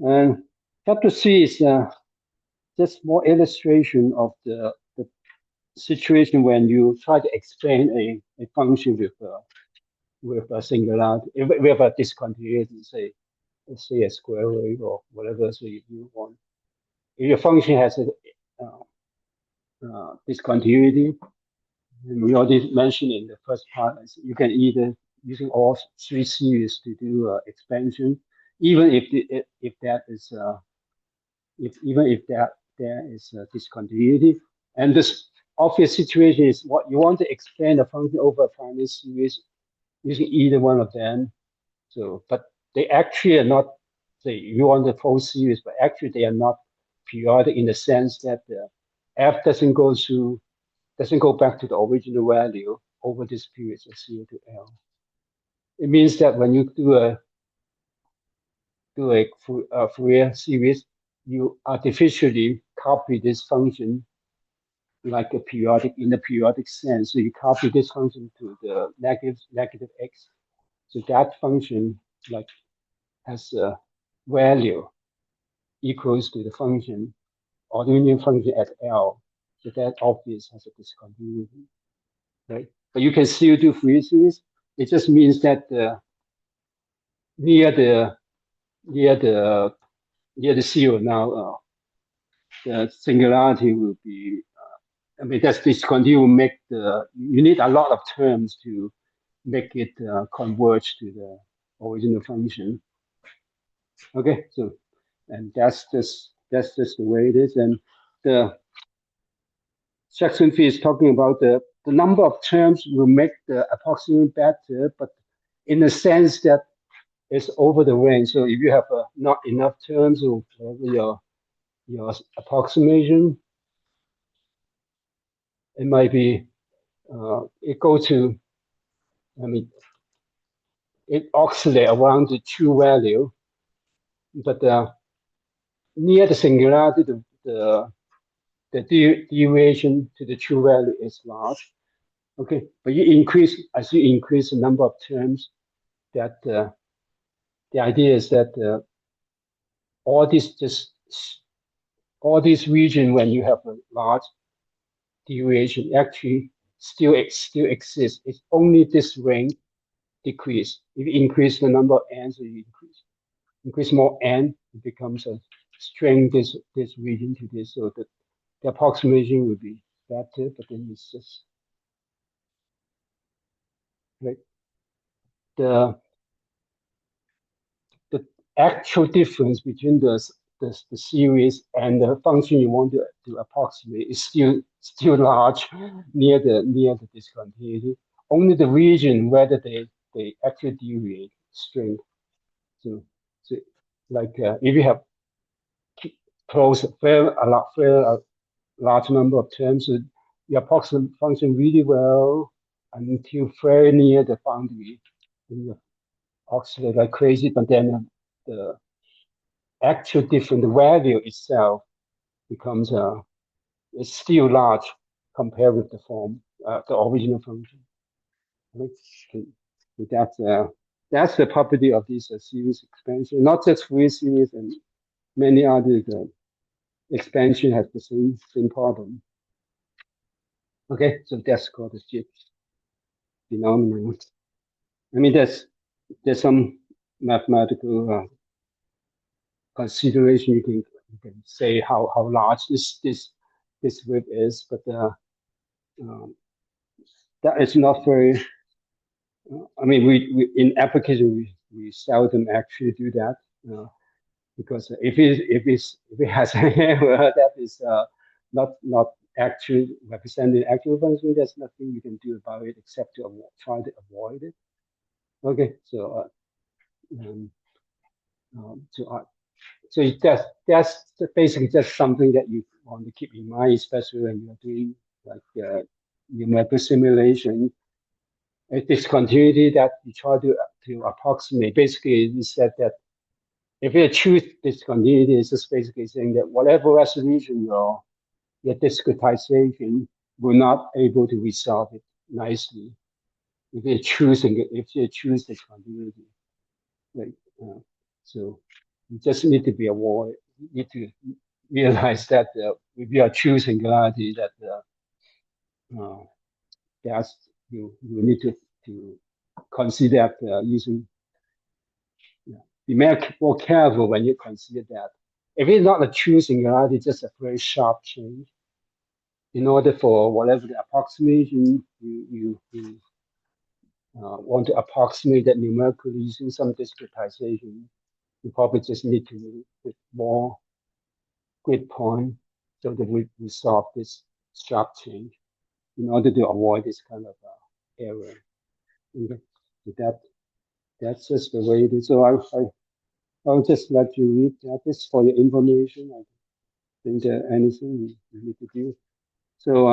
And chapter 3 is just more illustration of the situation when you try to explain a function with a singularity, with a discontinuity, say, let's say a square wave or whatever, so you want. If your function has a discontinuity, and we already mentioned in the first part, you can either using all three series to do expansion, even if that is if even if that there is a discontinuity. And this obvious situation is what you want to expand a function over a finite series using either one of them. So, but they actually are not, say, you want the full series, but actually they are not periodic in the sense that the f doesn't go back to the original value over this period of 0 to L. It means that when you do a Fourier series, you artificially copy this function like a periodic in the periodic sense. So you copy this function to the negative x. So that function like has a value equals to the function or the union function at L. So that obvious has a discontinuity, right? But you can still do Fourier series. It just means that near the near the near the zero now, the singularity will be. I mean, that's discontinuity will make you need a lot of terms to make it converge to the original function. Okay, so and that's just the way it is. And the section fee is talking about the number of terms will make the approximation better, but in the sense that it's over the range. So if you have not enough terms or whatever your approximation, it might be it go to, I mean, it oscillate around the true value, but near the singularity, the deviation to the true value is large. Okay, but as you increase the number of terms, that the idea is that all these just all these region when you have a large deviation actually still exists. It's only this range decrease. If you increase the number of n's, so you increase more n, it becomes a string this region to this. So the approximation will be better, but then it's just like the the actual difference between the series and the function you want to approximate is still large near the discontinuity. Only the region whether they actually deviate string. So, so like if you have close very large number of terms, so you approximate function really well until very near the boundary. You oscillate like crazy, but then the actual different value itself becomes is still large compared with the form, the original function. Right? So that's the property of this series expansion. Not just Fourier series and many other expansion has the same problem. Okay, so that's called the Gibbs phenomenon. I mean, there's some mathematical consideration you can say how large this width is, but um, that is not very. I mean, we in application we seldom actually do that because if it has an error that is not actually representing actual function, there's nothing you can do about it except to try to avoid it. Okay, so um, so that's basically just something that you want to keep in mind, especially when you're doing like numerical simulation. A discontinuity that you try to approximate. Basically, you said that if you choose discontinuity, it's just basically saying that whatever resolution your discretization will not able to resolve it nicely if you choose discontinuity. Right? So You just need to be aware. You need to realize that if you are choosing singularity, that that's you need to consider using. Be more careful when you consider that. If it's not a true singularity, just a very sharp change. In order for whatever the approximation you want to approximate that numerically using some discretization, you probably just need to use with more grid point so that we solve this sharp change in order to avoid this kind of error. Okay. So that's just the way it is. So I'll just let you read that. This for your information. I think there anything you need to do. So